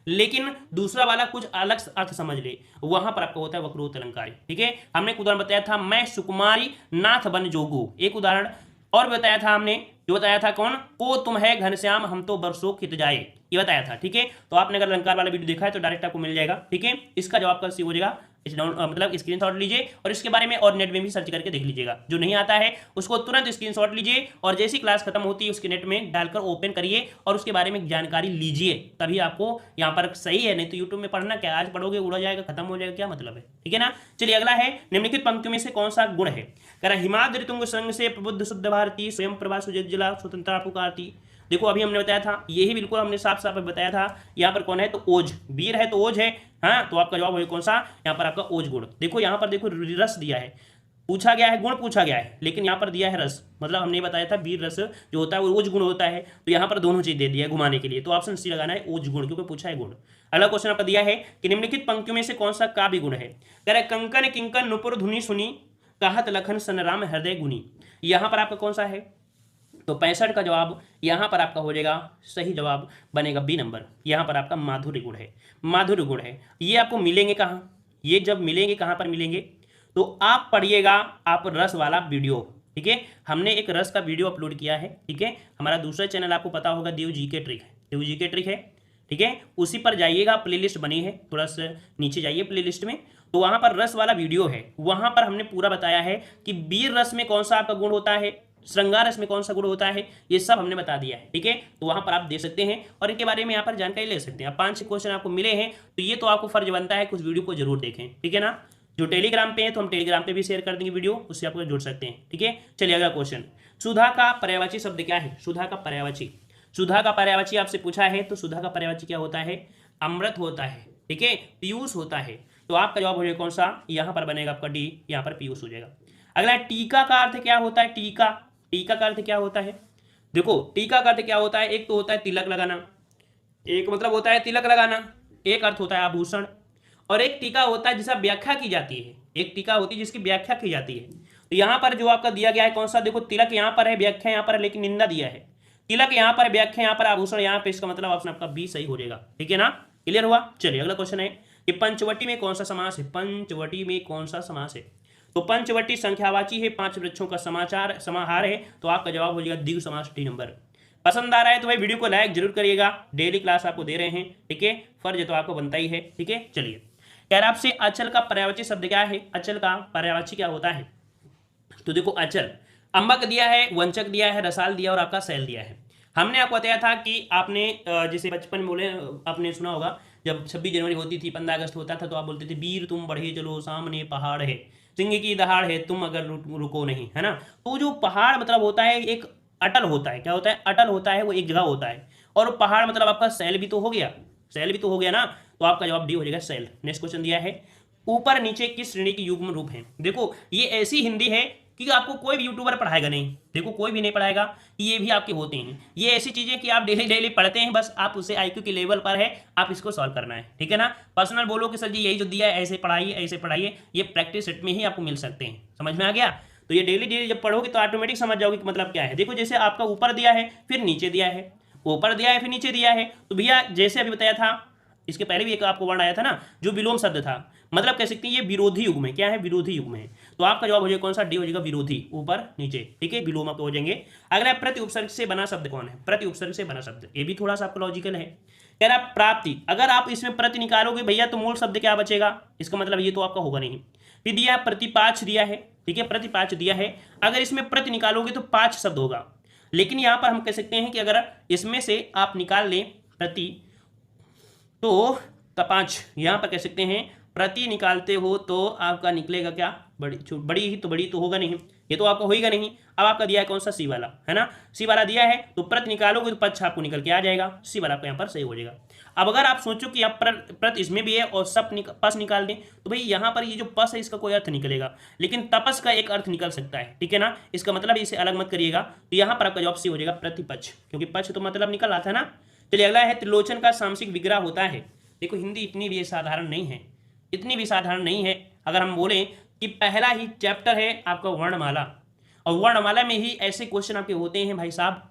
लेकिन दूसरा वाला कुछ अलग अर्थ समझ ले, वहां पर आपको होता है वक्रोक्त अलंकार, ठीक है। हमने एक उदाहरण बताया था, मैं सुकुमारी नाथ बन जोगू, एक उदाहरण और बताया था हमने, जो बताया था कौन, को तुम है घनश्याम हम तो बरसों खित जाए, ये बताया था। ठीक है, तो आपने अगर अलंकार वाला वीडियो देखा है तो डायरेक्ट आपको मिल जाएगा। ठीक है, इसका जवाब का सी हो जाएगा, इस मतलब स्क्रीनशॉट लीजिए और इसके बारे में और नेट में भी सर्च करके देख लीजिएगा। जो नहीं आता है उसको तुरंत स्क्रीनशॉट लीजिए और जैसी क्लास खत्म होती है उसके नेट में डालकर ओपन करिए और उसके बारे में जानकारी लीजिए, तभी आपको यहाँ पर सही है। नहीं तो यूट्यूब में पढ़ना क्या, आज पढ़ोगे उड़ा जाएगा, खत्म हो जाएगा, क्या मतलब है। ठीक है ना। चलिए अगला है, निम्नलिखित पंक्तियों में से कौन सा गुण है। कह रहा हिमाद्रि तुंग संग से प्रबुद्ध शुद्ध भारती स्वयं प्रभा सुजला स्वतंत्रता पुकारती। देखो अभी हमने बताया था, यही बिल्कुल हमने साफ साफ बताया था। यहाँ पर कौन है, तो ओज, वीर है तो ओज है। हाँ, तो आपका जवाब है कौन सा, यहाँ पर आपका ओज गुण। देखो यहाँ पर देखो रस दिया है, पूछा गया है गुण पूछा गया है, लेकिन यहाँ पर दिया है रस, मतलब हमने बताया था वीर रस जो होता है वो ओज गुण होता है, तो यहाँ पर दोनों चीज दे दिया है घुमाने के लिए, तो ऑप्शन सी लगाना है ओज गुण, क्योंकि पूछा है गुण। अगला क्वेश्चन आपका दिया है कि निम्नलिखित पंक्तियों में से कौन सा काव्य गुण है। कह रहे कंकन किंकन नुपुर धुनि सुनी कहत लखन सनराम हृदय गुनी। यहाँ पर आपका कौन सा है, तो 65 का जवाब यहाँ पर आपका हो जाएगा, सही जवाब बनेगा बी नंबर। यहाँ पर आपका माधुर्य गुण है, माधुर्य गुण है। ये आपको मिलेंगे कहाँ, ये जब मिलेंगे कहाँ पर मिलेंगे, तो आप पढ़िएगा आप रस वाला वीडियो। ठीक है, हमने एक रस का वीडियो अपलोड किया है। ठीक है, हमारा दूसरा चैनल आपको पता होगा देव जी के ट्रिक है, देव जी के ट्रिक है। ठीक है, उसी पर जाइएगा, प्लेलिस्ट बनी है, थोड़ा सा नीचे जाइए प्लेलिस्ट में, तो वहां पर रस वाला वीडियो है, वहां पर हमने पूरा बताया है कि वीर रस में कौन सा आपका गुण होता है, श्रृंगार रस में कौन सा गुण होता है, ये सब हमने बता दिया है। ठीक है, तो वहां पर आप दे सकते हैं और इनके बारे में यहाँ पर जानकारी ले सकते हैं। 5-6 क्वेश्चन आपको मिले हैं, तो ये तो आपको फर्ज बनता है कुछ वीडियो को जरूर देखें। ठीक है ना। जो टेलीग्राम पे है तो हम टेलीग्राम पे भी शेयर कर देंगे वीडियो, उससे आपको जुड़ सकते हैं। ठीक है, चलिए अगला क्वेश्चन, सुधा का पर्यायवाची शब्द क्या है। सुधा का पर्यायवाची, सुधा का पर्यायवाची आपसे पूछा है, तो सुधा का पर्यायवाची क्या होता है, अमृत होता है। ठीक है, पीयूष होता है, तो आपका जवाब हो जाएगा कौन सा, यहाँ पर बनेगा आपका डी, यहाँ पर पीयूष हो जाएगा। अगला टीका का अर्थ क्या होता है, टीका, टीका का अर्थ क्या होता है। देखो टीका का अर्थ क्या होता है, एक तो होता है तिलक लगाना, एक मतलब होता है तिलक लगाना, एक अर्थ होता है आभूषण, और एक टीका होता है जिसका व्याख्या की जाती है, एक टीका होती है जिसकी व्याख्या की जाती है। तो यहाँ पर जो आपका दिया गया है कौन सा, देखो तिलक यहाँ पर है, व्याख्या यहाँ पर है, लेकिन निंदा दिया है। तिलक यहाँ पर, व्याख्या यहाँ पर, आभूषण यहाँ पे, इसका मतलब ऑप्शन आपका बी सही हो जाएगा। ठीक है ना, क्लियर हुआ। चलिए अगला क्वेश्चन है कि पंचवटी में कौन सा समास है, पंचवटी में कौन सा समास है। तो पंचवटी संख्यावाची है, 5 वृक्षों का समाचार समाहार है, तो आपका जवाब हो जाएगा द्विगु समास डी नंबर। पसंद आ रहा है तो भाई वीडियो को लाइक जरूर करिएगा, डेली क्लास आपको दे रहे हैं। ठीक है, फर्ज तो आपको बनता ही है। ठीक है, चलिए यार आपसे अचल का पर्यायवाची शब्द क्या है, अचल का पर्यायवाची क्या होता है। तो देखो अचल, अंबक दिया है, वंचक दिया है, रसाल दिया और आपका सैल दिया है। हमने आपको बताया था कि आपने जैसे बचपन में बोले, आपने सुना होगा जब 26 जनवरी होती थी, 15 अगस्त होता था, तो आप बोलते थे वीर तुम बढ़े चलो सामने पहाड़ है, सिंह की दहाड़ है तुम अगर रुको नहीं, है ना। तो जो पहाड़ मतलब होता है एक अटल होता है, क्या होता है, अटल होता है, वो एक जगह होता है, और पहाड़ मतलब आपका सैल भी तो हो गया, सैल भी तो हो गया ना, तो आपका जवाब डी हो जाएगा सैल। नेक्स्ट क्वेश्चन दिया है, ऊपर नीचे किस श्रेणी की युग्म रूप है। देखो ये ऐसी हिंदी है कि आपको कोई भी यूट्यूबर पढ़ाएगा नहीं, देखो कोई भी नहीं पढ़ाएगा, ये भी आपके होते हैं। ये ऐसी चीजें कि आप डेली डेली पढ़ते हैं, बस आप उसे आईक्यू के लेवल पर है, आप इसको सॉल्व करना है। ठीक है ना, पर्सनल बोलो कि सर जी यही जो दिया है ऐसे पढ़ाइए ऐसे पढ़ाइए, ये प्रैक्टिस सेट में ही आपको मिल सकते हैं। समझ में आ गया, तो ये डेली डेली जब पढ़ोगे तो ऑटोमेटिक समझ जाओगे कि मतलब क्या है। देखो जैसे आपका ऊपर दिया है फिर नीचे दिया है, ऊपर दिया है फिर नीचे दिया है, तो भैया जैसे अभी बताया था, इसके पहले भी एक आपको वर्ड आया था ना जो विलोम शब्द था, मतलब कह सकते हैं ये विरोधी युग में, क्या है, विरोधी युग में, तो आपका जवाब हो जाएगा कौन सा, डी हो जाएगा विरोधी, ऊपर नीचे। ठीक है, विलोम आपको हो जाएंगे। अगला प्रति उपसर्ग से बना शब्द कौन है, प्रति उपसर्ग से बना शब्द, ये भी थोड़ा सा आपको लॉजिकल है। कह रहा प्राप्ति, अगर आप इसमें प्रति निकालोगे भैया तो मूल शब्द क्या बचेगा, इसका मतलब ये तो आपका होगा नहीं। फिर दिया प्रतिपाच दिया है, ठीक है, प्रतिपाच दिया है, अगर इसमें प्रति निकालोगे तो 5 शब्द होगा, लेकिन यहां पर हम कह सकते हैं कि अगर इसमें से आप निकाल लें प्रति तो 5, यहां पर कह सकते हैं प्रति निकालते हो तो आपका निकलेगा क्या, बड़ी ही तो बड़ी तो होगा नहीं, ये तो आपका होगा नहीं। अब आपका दिया है कौन सा, सी वाला, है ना, सी वाला दिया है, तो प्रति निकालोगे तो पक्ष आपको निकल के आ जाएगा, सी वाला आपका यहाँ पर सही हो जाएगा। अब अगर आप सोचो कि आप प्रत इसमें भी है और सब पस निकाल दें, तो भाई यहाँ पर ये जो पस है इसका कोई अर्थ निकलेगा, लेकिन तपस का एक अर्थ निकल सकता है। ठीक है ना, इसका मतलब इसे अलग मत करिएगा, तो यहाँ पर आपका जवाब सी हो जाएगा प्रतिपक्ष, क्योंकि पक्ष तो मतलब निकल आता है ना। चलिए अगला है, त्रिलोचन का सामसिक विग्रह होता है। देखो हिंदी इतनी भी साधारण नहीं है, इतनी भी साधारण नहीं है। अगर हम बोलें कि पहला ही चैप्टर है आपका वर्णमाला, और वर्णमाला में ही ऐसे क्वेश्चन आपके होते हैं भाई साहब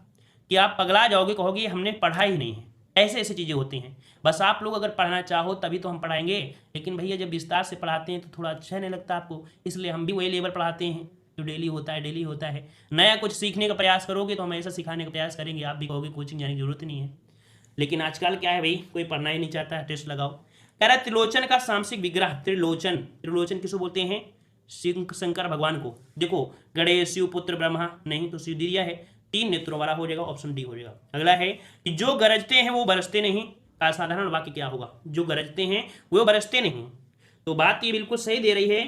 कि आप पगला जाओगे, कहोगे हमने पढ़ा ही नहीं है, ऐसे ऐसे चीज़ें होती हैं। बस आप लोग अगर पढ़ना चाहो तभी तो हम पढ़ाएंगे, लेकिन भैया जब विस्तार से पढ़ाते हैं तो थोड़ा अच्छा नहीं लगता आपको, इसलिए हम भी वही लेवल पढ़ाते हैं। तो डेली होता है, डेली होता है। नया कुछ सीखने का प्रयास करोगे तो हम ऐसा सिखाने का प्रयास करेंगे, आप भी कहोगे कोचिंग जाने की जरूरत नहीं है। लेकिन आजकल क्या है भाई, कोई पढ़ना ही नहीं चाहता है, टेस्ट लगाओ। कह रहा है त्रिलोचन का सामसिक विग्रह, त्रिलोचन, त्रिलोचन किसको बोलते हैं? शंकर भगवान को। देखो गणेश, शिव पुत्र ब्रह्मा, नहीं तो शिव दिया है, 3 नेत्रों वाला हो जाएगा, ऑप्शन डी हो जाएगा। अगला है कि जो गरजते हैं वो बरसते नहीं, का साधारण वाक्य क्या होगा? जो गरजते हैं वो बरसते नहीं। तो बात ये बिल्कुल सही दे रही है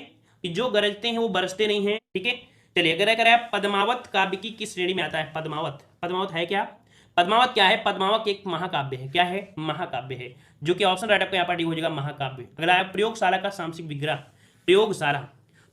कि जो गरजते हैं वो बरसते नहीं है, ठीक है। चलिए अगर करें पद्मावत काव्य की किस श्रेणी में आता है? पद्मावत, पद्मावत है क्या? पद्मावत क्या है? पद्मावत एक महाकाव्य है। क्या है? महाकाव्य है, जो कि ऑप्शन राइट आपका यहाँ पर डी हो जाएगा, महाकाव्य। अगला है प्रयोगशाला का सामसिक विग्रह, प्रयोगशाला,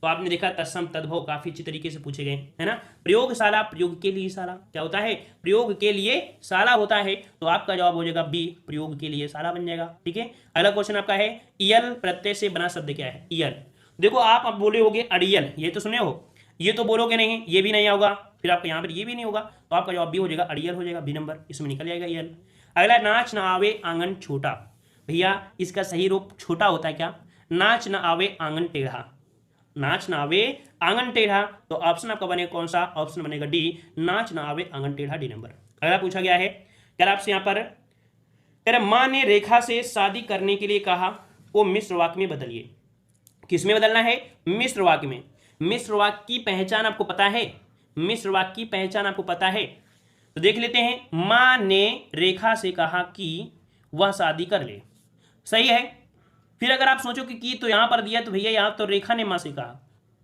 तो आपने देखा तत्सम तद्भव काफी अच्छी तरीके से पूछे गए, है ना। प्रयोगशाला, प्रयोग के लिए शाला, क्या होता है? प्रयोग के लिए शाला होता है, तो आपका जवाब हो जाएगा बी, प्रयोग के लिए शाला बन जाएगा, ठीक है। अगला क्वेश्चन आपका है इयल प्रत्यय से बना शब्द क्या है? इयल। देखो आप अब बोले होगे अड़ियल, ये तो सुने हो, ये तो बोलोगे नहीं, ये भी नहीं होगा, फिर आपका यहाँ पर ये भी नहीं होगा, तो आपका जवाब बी हो जाएगा, अड़ियल हो जाएगा, बी नंबर इसमें निकल जाएगा इयल। अगला नाच न आवे आंगन छोटा, भैया इसका सही रूप छोटा होता है क्या? नाच न आवे आंगन टेढ़ा, नाच ना आवे आंगन टेढ़ा, तो ऑप्शन आपका बनेगा कौन सा? ऑप्शन बनेगा डी, नाच ना आवे आंगन टेढ़ा, डी नंबर। अगला पूछा गया है, क्या आपसे यहाँ पर माँ ने रेखा से शादी करने के लिए कहा, वो मिश्र वाक्य में बदलिए। किसमें बदलना है? मिश्र वाक्य में। मिश्र वाक्य की पहचान आपको पता है? मिश्र वाक्य की पहचान आपको पता है? तो देख लेते हैं। माँ ने रेखा से कहा कि वह शादी कर ले, सही है। फिर अगर आप सोचो कि की तो यहां पर दिया, तो भैया यहाँ तो रेखा ने माँ से कहा,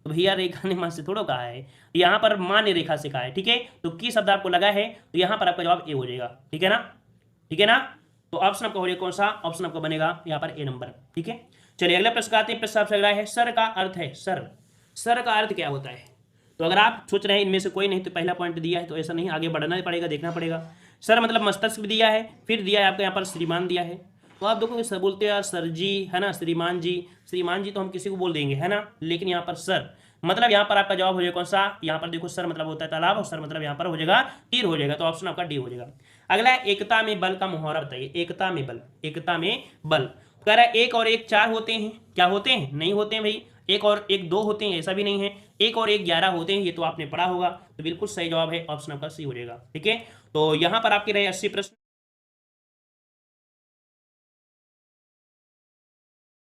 तो भैया रेखा ने माँ से थोड़ा कहा है, यहाँ पर माँ ने रेखा से कहा है, ठीक है। तो की शब्द आपको लगा है, तो यहाँ पर आपका जवाब ए हो जाएगा, ठीक है ना, ठीक है ना। तो ऑप्शन आपका हो जाएगा कौन सा? ऑप्शन आपका बनेगा यहाँ पर ए नंबर, ठीक है। चलिए अगला प्रश्न आते हैं। प्रश्न आपसे अगला है सर का अर्थ है, सर, सर का अर्थ क्या होता है? तो अगर आप सोच रहे हैं इनमें से कोई नहीं तो पहला पॉइंट दिया है, तो ऐसा नहीं, आगे बढ़ना पड़ेगा, देखना पड़ेगा। सर मतलब मस्तिष्क भी दिया है, फिर दिया है आपको यहाँ पर श्रीमान दिया है, तो आप देखो सर बोलते हैं यार सर जी, है ना, श्रीमान जी, श्रीमान जी तो हम किसी को बोल देंगे, है ना, लेकिन यहाँ पर सर मतलब यहाँ पर आपका जवाब हो जाएगा कौन सा? यहाँ पर देखो सर मतलब होता है तालाब, और सर मतलब यहाँ पर हो जाएगा तीर हो जाएगा, तो ऑप्शन आपका डी हो जाएगा। अगला है एकता में बल का मुहावरा बताइए। एकता में बल, एकता में बल कह रहा है 1 और 1 4 होते हैं, क्या होते हैं? नहीं होते हैं भाई। 1 और 1 2 होते हैं, ऐसा भी नहीं है। 1 और 1 11 होते हैं, ये तो आपने पढ़ा होगा, तो बिल्कुल सही जवाब है, ऑप्शन आपका सी हो जाएगा, ठीक है। तो यहाँ पर आपके रहे 80 प्रश्न।